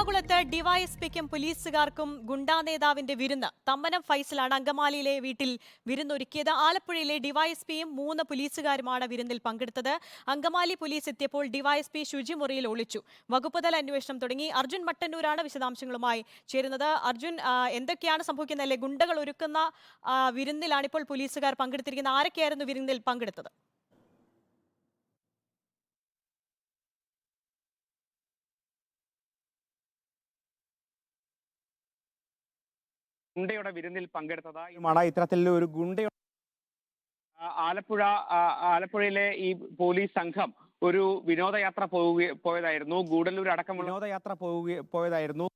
എറണാകുളത്ത് ഡിവൈഎസ്പിക്കും പോലീസുകാർക്കും ഗുണ്ടാ നേതാവിന്റെ വിരുന്ന്. തമ്മനം ഫൈസലാണ് അങ്കമാലിയിലെ വീട്ടിൽ വിരുന്നൊരുക്കിയത്. ആലപ്പുഴയിലെ ഡിവൈഎസ്പിയും 3 പോലീസുകാരുമാണ് വിരുന്നിൽ പങ്കെടുത്തത്. അങ്കമാലി പോലീസ് എത്തിയപ്പോൾ ഡിവൈഎസ്പി ശുചിമുറിയിൽ ഒളിച്ചു. വകുപ്പുതല അന്വേഷണം തുടങ്ങി. അർജുൻ മട്ടന്നൂരാണ് വിശദാംശങ്ങളുമായി ചേരുന്നത്. അർജുൻ, എന്തൊക്കെയാണ് സംഭവിക്കുന്നത്? അല്ലെ, ഗുണ്ടകൾ ഒരുക്കുന്ന വിരുന്നിലാണ് ഇപ്പോൾ പോലീസുകാർ പങ്കെടുത്തിരിക്കുന്നത്. ആരൊക്കെയായിരുന്നു വിരുന്നിൽ പങ്കെടുത്തത്? ഗുണ്ടയുടെ വിരുന്നിൽ പങ്കെടുത്തതാണ് ഇത്തരത്തിലുള്ള ഒരു ഗുണ്ടയുടെ ആലപ്പുഴയിലെ ഈ പോലീസ് സംഘം ഒരു വിനോദയാത്ര പോയതായിരുന്നു. ഗൂഡല്ലൂർ അടക്കമുള്ള വിനോദയാത്ര പോയതായിരുന്നു.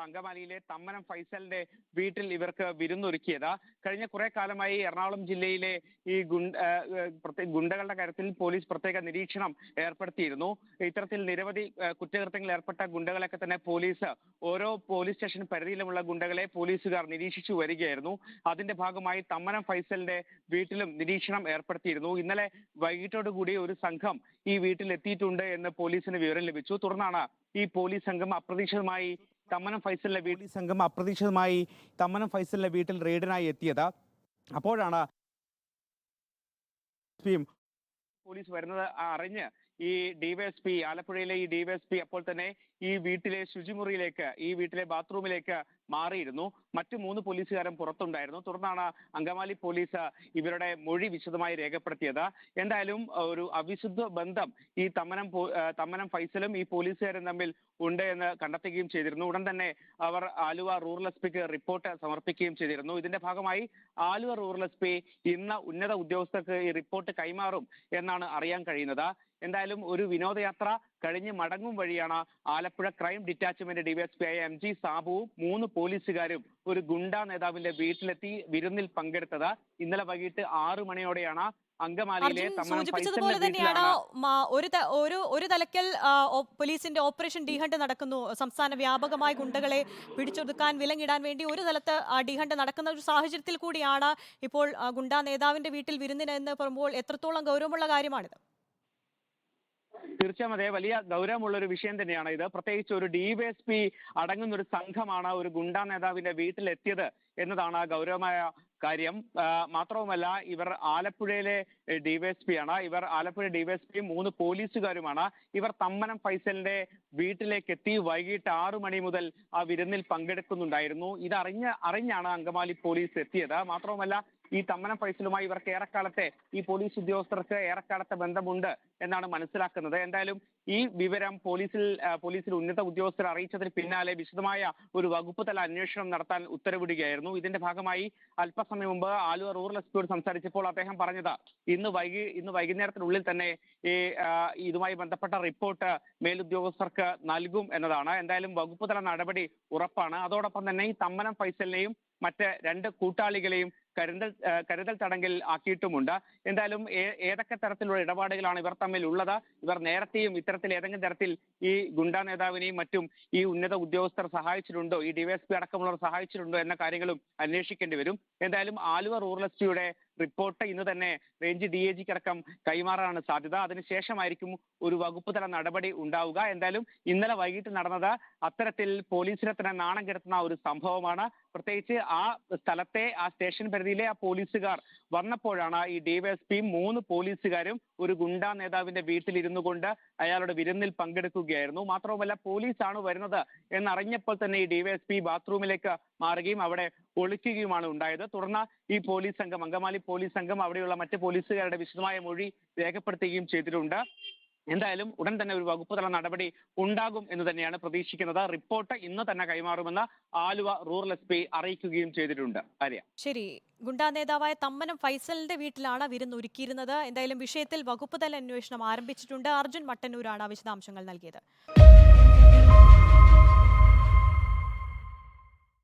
അങ്കമാലിയിലെ തമ്മനം ഫൈസലിന്റെ വീട്ടിൽ ഇവർക്ക് വിരുന്നൊരുക്കിയത്. കഴിഞ്ഞ കുറെ കാലമായി എറണാകുളം ജില്ലയിലെ ഈ ഗുണ്ടകളുടെ കാര്യത്തിൽ പോലീസ് പ്രത്യേക നിരീക്ഷണം ഏർപ്പെടുത്തിയിരുന്നു. ഇത്തരത്തിൽ നിരവധി കുറ്റകൃത്യങ്ങളിൽ ഏർപ്പെട്ട ഗുണ്ടകളൊക്കെ തന്നെ പോലീസ് ഓരോ പോലീസ് സ്റ്റേഷൻ പരിധിയിലുമുള്ള ഗുണ്ടകളെ പോലീസുകാർ നിരീക്ഷിച്ചു വരികയായിരുന്നു. അതിന്റെ ഭാഗമായി തമ്മനം ഫൈസലിന്റെ വീട്ടിലും നിരീക്ഷണം ഏർപ്പെടുത്തിയിരുന്നു. ഇന്നലെ വൈകിട്ടോടുകൂടി ഒരു സംഘം ഈ വീട്ടിൽ എത്തിയിട്ടുണ്ട് എന്ന് പോലീസിന് വിവരം ലഭിച്ചു. തുടർന്നാണ് ഈ പോലീസ് സംഘം അപ്രതീക്ഷിതമായി തമ്മനം ഫൈസലിന്റെ വീട്ടിൽ റെയ്ഡിനായി എത്തിയത്. അപ്പോഴാണ് പോലീസ് വരുന്നത് അറിഞ്ഞ് ഈ ഡിവൈഎസ്പി, ആലപ്പുഴയിലെ ഈ ഡിവൈഎസ്പി അപ്പോൾ തന്നെ ഈ വീട്ടിലെ ശുചിമുറിയിലേക്ക്, ഈ വീട്ടിലെ ബാത്റൂമിലേക്ക് മാറിയിരുന്നു. മറ്റു 3 പോലീസുകാരും പുറത്തുണ്ടായിരുന്നു. തുടർന്നാണ് അങ്കമാലി പോലീസ് ഇവരുടെ മൊഴി വിശദമായി രേഖപ്പെടുത്തിയത്. എന്തായാലും ഒരു അവിശുദ്ധ ബന്ധം ഈ തമ്മനം ഫൈസലും ഈ പോലീസുകാരും തമ്മിൽ ഉണ്ട് എന്ന് കണ്ടെത്തുകയും ചെയ്തിരുന്നു. ഉടൻ തന്നെ അവർ ആലുവ റൂറൽ എസ്പിക്ക് റിപ്പോർട്ട് സമർപ്പിക്കുകയും ചെയ്തിരുന്നു. ഇതിന്റെ ഭാഗമായി ആലുവ റൂറൽ എസ്പി ഇന്ന് ഉന്നത ഉദ്യോഗസ്ഥർക്ക് ഈ റിപ്പോർട്ട് കൈമാറും എന്നാണ് അറിയാൻ കഴിയുന്നത്. എന്തായാലും ഒരു വിനോദയാത്ര കഴിഞ്ഞ് മടങ്ങും വഴിയാണ് ആലപ്പുഴ ക്രൈം ഡിറ്റാച്ച്മെന്റ് ഡിവൈഎസ്പി ആയ MG സാബുവും 3 പോലീസുകാരും ഒരു ഗുണ്ടാ നേതാവിന്റെ വീട്ടിലെത്തി വിരുന്നിൽ പങ്കെടുത്തത്. ഇന്നലെ വൈകിട്ട് 6 മണിയോടെയാണ് അങ്കമാലിയിലെ സൂചിപ്പിച്ചതുപോലെ തന്നെയാണ് ഒരു തലക്കൽ പോലീസിന്റെ ഓപ്പറേഷൻ ഡി ഹണ്ട് നടക്കുന്നു. സംസ്ഥാന വ്യാപകമായി ഗുണ്ടകളെ പിടിച്ചൊതുക്കാൻ വിലങ്ങിടാൻ വേണ്ടി ഒരു തലത്ത് ഡി ഹണ്ട് നടക്കുന്ന ഒരു സാഹചര്യത്തിൽ കൂടിയാണ് ഇപ്പോൾ ഗുണ്ടാ നേതാവിന്റെ വീട്ടിൽ വിരുന്നിന് എന്ന് പറയുമ്പോൾ എത്രത്തോളം ഗൗരവമുള്ള കാര്യമാണിത്? തീർച്ചയായും അതെ, വലിയ ഗൗരവമുള്ള ഒരു വിഷയം തന്നെയാണ് ഇത്. പ്രത്യേകിച്ച് ഒരു ഡിവൈഎസ്പി അടങ്ങുന്ന ഒരു സംഘമാണ് ഒരു ഗുണ്ടാ നേതാവിന്റെ വീട്ടിലെത്തിയത് എന്നതാണ് ഗൗരവമായ കാര്യം. മാത്രവുമല്ല, ഇവർ ആലപ്പുഴയിലെ ഡിവൈഎസ്പിയാണ്. ഇവർ ആലപ്പുഴ ഡിവൈഎസ്പിയും 3 പോലീസുകാരുമാണ്. ഇവർ തമ്മനം ഫൈസലിന്റെ വീട്ടിലേക്ക് എത്തി വൈകിട്ട് 6 മണി മുതൽ ആ വിരുന്നിൽ പങ്കെടുക്കുന്നുണ്ടായിരുന്നു. അറിഞ്ഞാണ് അങ്കമാലി പോലീസ് എത്തിയത്. മാത്രവുമല്ല, ഈ തമ്മനം ഫൈസലുമായി ഇവർക്ക് ഏറെക്കാലത്തെ, ഈ പോലീസ് ഉദ്യോഗസ്ഥർക്ക് ഏറെക്കാലത്തെ ബന്ധമുണ്ട് എന്നാണ് മനസ്സിലാക്കുന്നത്. എന്തായാലും ഈ വിവരം പോലീസിൽ ഉന്നത ഉദ്യോഗസ്ഥർ അറിയിച്ചതിന് പിന്നാലെ വിശദമായ ഒരു വകുപ്പ് തല അന്വേഷണം നടത്താൻ ഉത്തരവിടുകയായിരുന്നു. ഇതിന്റെ ഭാഗമായി അല്പസമയം മുമ്പ് ആലുവ റൂറൽ എസ്പിയോട് സംസാരിച്ചപ്പോൾ അദ്ദേഹം പറഞ്ഞത് ഇന്ന് വൈകുന്നേരത്തിനുള്ളിൽ തന്നെ ഇതുമായി ബന്ധപ്പെട്ട റിപ്പോർട്ട് മേലുദ്യോഗസ്ഥർക്ക് നൽകും എന്നതാണ്. എന്തായാലും വകുപ്പ് തല നടപടി ഉറപ്പാണ്. അതോടൊപ്പം തന്നെ ഈ തമ്മനം ഫൈസലിനെയും മറ്റ് 2 കൂട്ടാളികളെയും കരുതൽ തടങ്കലിൽ ആക്കിയിട്ടുമുണ്ട്. എന്തായാലും ഏതൊക്കെ തരത്തിലുള്ള ഇടപാടുകളാണ് ഇവർ തമ്മിൽ ഉള്ളത്, ഇവർ നേരത്തെയും ഇത്തരത്തിൽ ഏതെങ്കിലും തരത്തിൽ ഈ ഗുണ്ടാ നേതാവിനെയും മറ്റും ഈ ഉന്നത ഉദ്യോഗസ്ഥർ സഹായിച്ചിട്ടുണ്ടോ, ഈ ഡിവൈഎസ്പി അടക്കമുള്ളവർ സഹായിച്ചിട്ടുണ്ടോ എന്ന കാര്യങ്ങളും അന്വേഷിക്കേണ്ടി വരും. എന്തായാലും ആലുവ റൂറൽ എസ്പിയുടെ റിപ്പോർട്ട് ഇന്ന് തന്നെ റേഞ്ച് DIG അടക്കം കൈമാറാനാണ് സാധ്യത. അതിനുശേഷമായിരിക്കും ഒരു വകുപ്പ് തല നടപടി ഉണ്ടാവുക. എന്തായാലും ഇന്നലെ വൈകിട്ട് നടന്നത് അത്തരത്തിൽ പോലീസിനെ തന്നെ നാണം കെടുത്തുന്ന ഒരു സംഭവമാണ്. പ്രത്യേകിച്ച് ആ സ്ഥലത്തെ, ആ സ്റ്റേഷൻ പരിധിയിലെ ആ പോലീസുകാർ വന്നപ്പോഴാണ് ഈ ഡിവൈഎസ്പിയും 3 പോലീസുകാരും ഒരു ഗുണ്ടാ നേതാവിന്റെ വീട്ടിലിരുന്നു കൊണ്ട് അയാളുടെ വിരുന്നിൽ പങ്കെടുക്കുകയായിരുന്നു. മാത്രവുമല്ല, പോലീസാണ് വരുന്നത് എന്നറിഞ്ഞപ്പോൾ തന്നെ ഈ ഡിവൈഎസ്പി ബാത്റൂമിലേക്ക് മാറുകയും അവിടെ ഒളിക്കുകയുമാണ് ഉണ്ടായത്. തുടർന്ന് ഈ പോലീസ് സംഘം, അങ്കമാലി പോലീസ് സംഘം അവിടെയുള്ള മറ്റ് പോലീസുകാരുടെ വിശദമായ മൊഴി രേഖപ്പെടുത്തുകയും ചെയ്തിട്ടുണ്ട്. എന്തായാലും ഉടൻ തന്നെ ഒരു വകുപ്പ് തല നടപടി ഉണ്ടാകും എന്ന് തന്നെയാണ് പ്രതീക്ഷിക്കുന്നത്. റിപ്പോർട്ട് ഇന്ന് തന്നെ കൈമാറുമെന്ന് ആലുവ റൂറൽ എസ്പി അറിയിക്കുകയും ചെയ്തിട്ടുണ്ട്. ആര്യ, ശരി. ഗുണ്ടാ നേതാവായ തമ്മനം ഫൈസലിന്റെ വീട്ടിലാണ് വിരുന്നൊരുക്കിയിരുന്നത്. എന്തായാലും വിഷയത്തിൽ വകുപ്പ് തല അന്വേഷണം ആരംഭിച്ചിട്ടുണ്ട്. അർജുൻ മട്ടന്നൂരാണ് വിശദാംശങ്ങൾ നൽകിയത്.